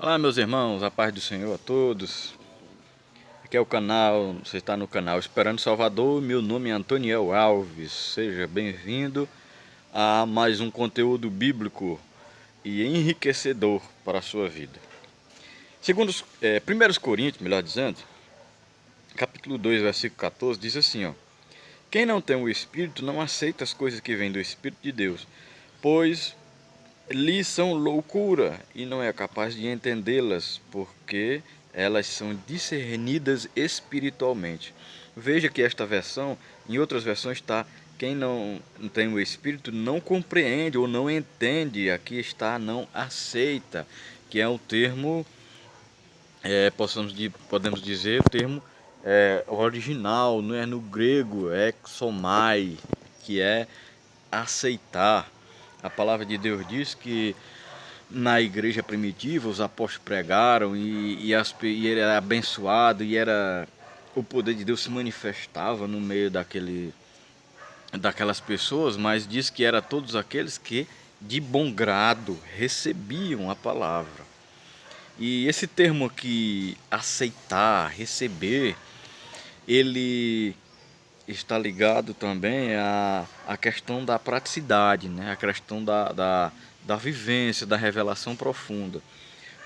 Olá, meus irmãos, a paz do Senhor a todos. Aqui é o canal, você está no canal Esperando Salvador. Meu nome é Antoniel Alves. Seja bem-vindo a mais um conteúdo bíblico e enriquecedor para a sua vida. Segundo 1 Coríntios, melhor dizendo, capítulo 2, versículo 14, diz assim, ó: quem não tem o Espírito não aceita as coisas que vêm do Espírito de Deus, pois lhes são loucura e não é capaz de entendê-las, porque elas são discernidas espiritualmente. Veja que esta versão, em outras versões está: quem não tem o Espírito não compreende ou não entende. Aqui está: não aceita, que é um termo, podemos dizer, o termo original, não é no grego, exomai, que é aceitar. A palavra de Deus diz que na igreja primitiva os apóstolos pregaram e era abençoado e era o poder de Deus se manifestava no meio daquelas pessoas, mas diz que era todos aqueles que de bom grado recebiam a palavra. E esse termo aqui, aceitar, receber, ele está ligado também à questão da praticidade, né? A questão da vivência, da revelação profunda.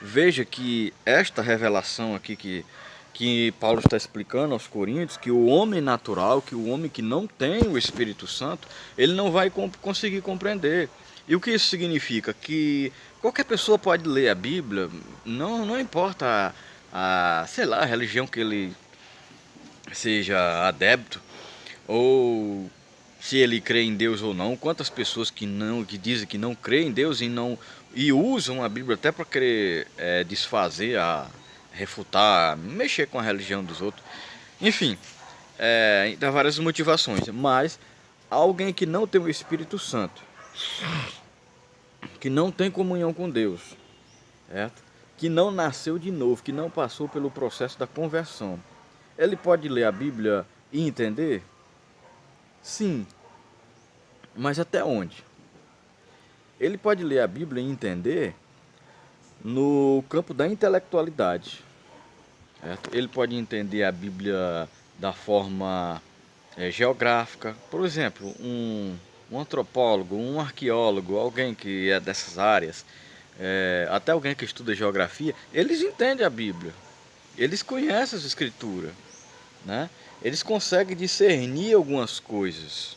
Veja que esta revelação aqui que Paulo está explicando aos Coríntios, que o homem natural, que o homem que não tem o Espírito Santo, ele não vai conseguir compreender. E o que isso significa? Que qualquer pessoa pode ler a Bíblia, não importa sei lá, a religião que ele seja adepto, ou se ele crê em Deus ou não. Quantas pessoas que dizem que não creem em Deus e usam a Bíblia até para querer desfazer, refutar, mexer com a religião dos outros. Enfim, dá várias motivações. Mas alguém que não tem o Espírito Santo, que não tem comunhão com Deus, certo? Que não nasceu de novo, que não passou pelo processo da conversão, ele pode ler a Bíblia e entender? Sim, mas até onde? Ele pode ler a Bíblia e entender no campo da intelectualidade, certo? Ele pode entender a Bíblia da forma geográfica. Por exemplo, um antropólogo, um arqueólogo, alguém que é dessas áreas, até alguém que estuda geografia, eles entendem a Bíblia, eles conhecem as escrituras, né? Eles conseguem discernir algumas coisas.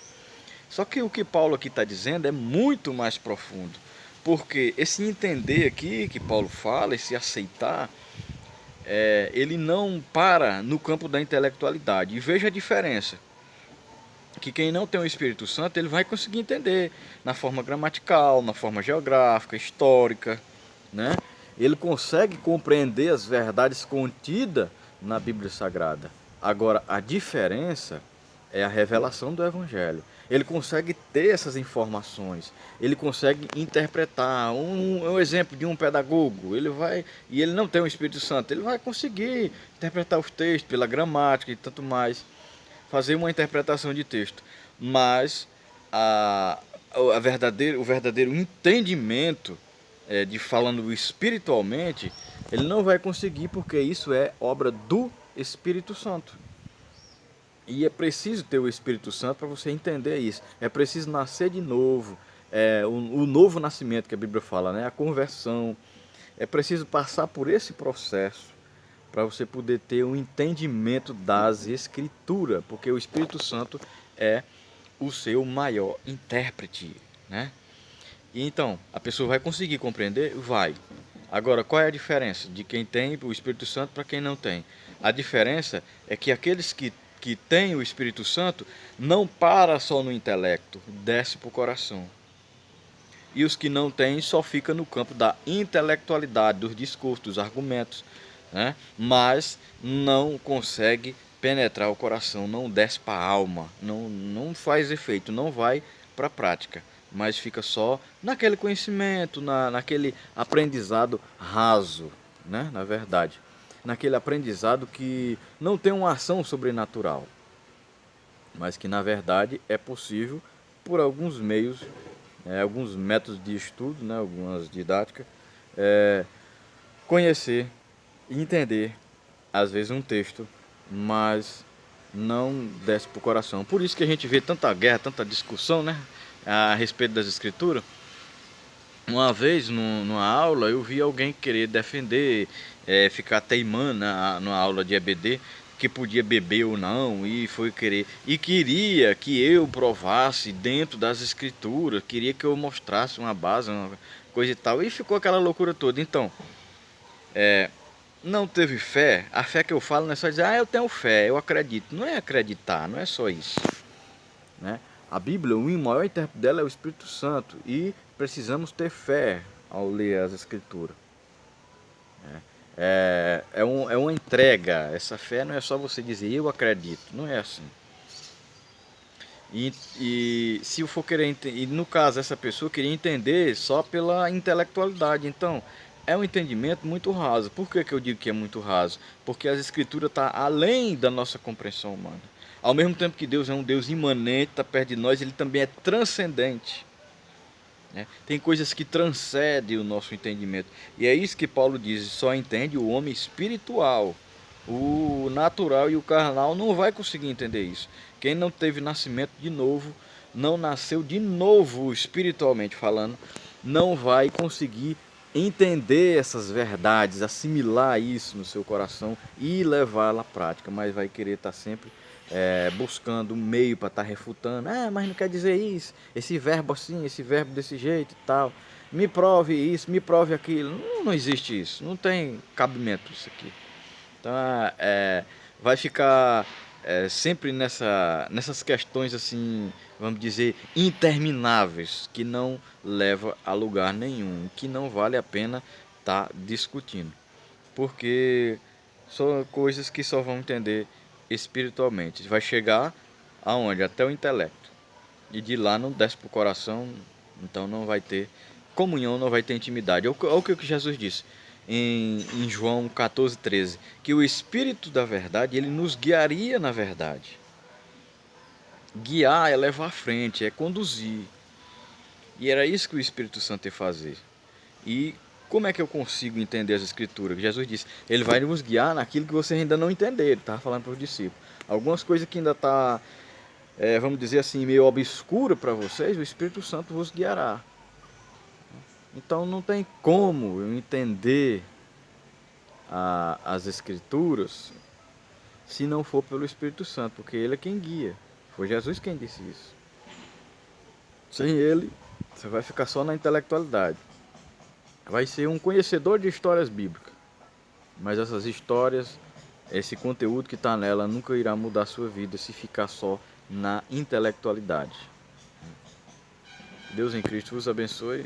Só que o que Paulo aqui está dizendo é muito mais profundo, porque esse entender aqui que Paulo fala, esse aceitar, ele não para no campo da intelectualidade. E veja a diferença, que quem não tem o Espírito Santo, ele vai conseguir entender na forma gramatical, na forma geográfica, histórica, né? Ele consegue compreender as verdades contidas na Bíblia Sagrada. Agora, a diferença é a revelação do Evangelho. Ele consegue ter essas informações, ele consegue interpretar. Um exemplo de um pedagogo, ele não tem o Espírito Santo, ele vai conseguir interpretar os textos pela gramática e tanto mais, fazer uma interpretação de texto. Mas o verdadeiro entendimento, de falando espiritualmente, ele não vai conseguir, porque isso é obra do Espírito Santo. E é preciso ter o Espírito Santo para você entender isso. É preciso nascer de novo, o novo nascimento que a Bíblia fala, né? A conversão. É preciso passar por esse processo para você poder ter um entendimento das Escrituras, porque o Espírito Santo é o seu maior intérprete, né? E então, a pessoa vai conseguir compreender? Vai. Agora, qual é a diferença de quem tem o Espírito Santo para quem não tem? A diferença é que aqueles que têm o Espírito Santo não para só no intelecto, desce para o coração. E os que não têm só fica no campo da intelectualidade, dos discursos, dos argumentos, né? Mas não consegue penetrar o coração, não desce para a alma, não faz efeito, não vai para a prática, mas fica só naquele conhecimento, naquele aprendizado raso, né? Na verdade, naquele aprendizado que não tem uma ação sobrenatural, mas que na verdade é possível por alguns meios, alguns métodos de estudo, né, algumas didáticas, conhecer e entender, às vezes, um texto, mas não desce para o coração. Por isso que a gente vê tanta guerra, tanta discussão, né, a respeito das escrituras. Uma vez, numa aula, eu vi alguém querer defender, ficar teimando numa aula de EBD, que podia beber ou não, e foi querer, e queria que eu provasse dentro das escrituras, queria que eu mostrasse uma base, uma coisa e tal, e ficou aquela loucura toda. Então, não teve fé. A fé que eu falo não é só dizer, eu tenho fé, eu acredito. Não é acreditar, não é só isso, né? A Bíblia, o maior intérprete dela é o Espírito Santo, e precisamos ter fé ao ler as Escrituras, né? É uma entrega. Essa fé não é só você dizer eu acredito, não é assim. E se eu for querer, e no caso essa pessoa queria entender só pela intelectualidade, então é um entendimento muito raso. Por que eu digo que é muito raso? Porque as escrituras estão além da nossa compreensão humana. Ao mesmo tempo que Deus é um Deus imanente, está perto de nós, ele também é transcendente, né? Tem coisas que transcendem o nosso entendimento. E é isso que Paulo diz, só entende o homem espiritual. O natural e o carnal não vai conseguir entender isso. Quem não teve nascimento de novo, não nasceu de novo espiritualmente falando, não vai conseguir entender essas verdades, assimilar isso no seu coração e levá-la à prática, mas vai querer estar sempre buscando um meio para estar refutando. Mas não quer dizer isso, esse verbo assim, esse verbo desse jeito e tal. Me prove isso, me prove aquilo. Não existe isso, não tem cabimento isso aqui. Então vai ficar sempre nessas questões assim, vamos dizer, intermináveis, que não leva a lugar nenhum, que não vale a pena estar discutindo, porque são coisas que só vão entender espiritualmente. Vai chegar aonde? Até o intelecto, e de lá não desce para o coração, então não vai ter comunhão, não vai ter intimidade. Olha o que Jesus disse em João 14,13, que o Espírito da verdade, ele nos guiaria na verdade. Guiar é levar à frente, é conduzir. E era isso que o Espírito Santo ia fazer. E como é que eu consigo entender as Escrituras? Jesus disse, ele vai nos guiar naquilo que vocês ainda não entenderam. Ele estava falando para os discípulos. Algumas coisas que ainda está, vamos dizer assim, meio obscura para vocês, o Espírito Santo vos guiará. Então não tem como eu entender as Escrituras se não for pelo Espírito Santo, porque ele é quem guia. Foi Jesus quem disse isso. Sem ele, você vai ficar só na intelectualidade. Vai ser um conhecedor de histórias bíblicas, mas essas histórias, esse conteúdo que está nela, nunca irá mudar a sua vida se ficar só na intelectualidade. Deus em Cristo vos abençoe.